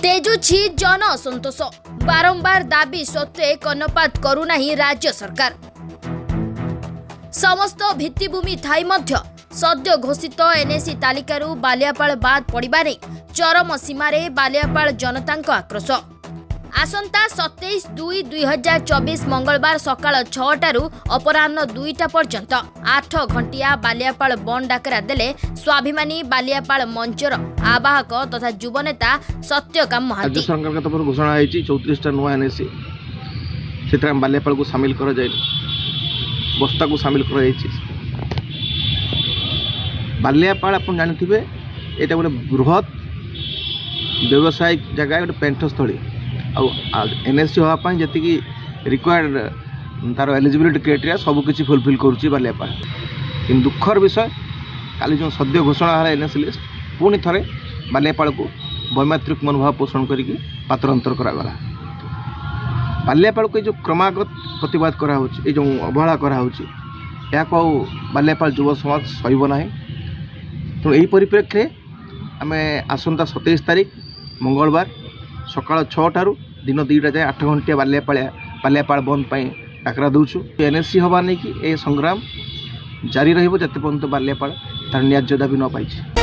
तेजुछि जन असंतोष बारंबार दाबी सत्वे कर्णपात करूना राज्य सरकार। समस्त भित्तिभूमि थाई मध्य सद्य घोषित एनएसी तालिकारु बालियापाल बाद पड़िबा नै चरम सीमारे बालियापाल जनतांक आक्रोश। आसंता 27/2/2024 मंगलवार सकाळ 6टारू अपराह्न 2टा पर्यंत 8 घंटिया बालियापाल बंद डाकरा देले स्वाभिमानी बालियापाल मंचर आवाहक तथा युवनेता सत्यकाम महांती। राज्य सरकार का तरफ घोषणा है 34टा नुआ एनएसी से बालियापाल को सामिल कर जाए बस्ता को सामिल कर बालियापाल आप जानते यहाँ गोटे बृहत व्यावसायिक जगह गोटे पेंठस्थली एनएससी हाँपाई जी रिक्वायर्ड तार एलिजिबिलिटी क्राइटेरिया सबकि फुलफिल करुच्ची बालियापाल। कि दुखर विषय काली जो सद्य घोषणा है एनएससी लिस्ट पुणी थे बालियापाल को वैमात्रिक मनोभाव पोषण करके पात्रांतर करागला। बालियापाल को जो क्रमागत प्रतिवाद कराऊँच जो अवहेला कराऊँच या बालियापाल युव समाज सहिब ना। तेणु यही परिप्रेक्षी आम आसंता 27 तारीख मंगलवार सकाळ 6टारू दिन 2टा जाए 8 घंटिया बालियापाल बंद पर डाकरा दूचु। एनएससी हवा नहीं कि ए संग्राम जारी रहिबो जते पर्यंत बालियापाल तार न्याय्य दाबी न पाइछि।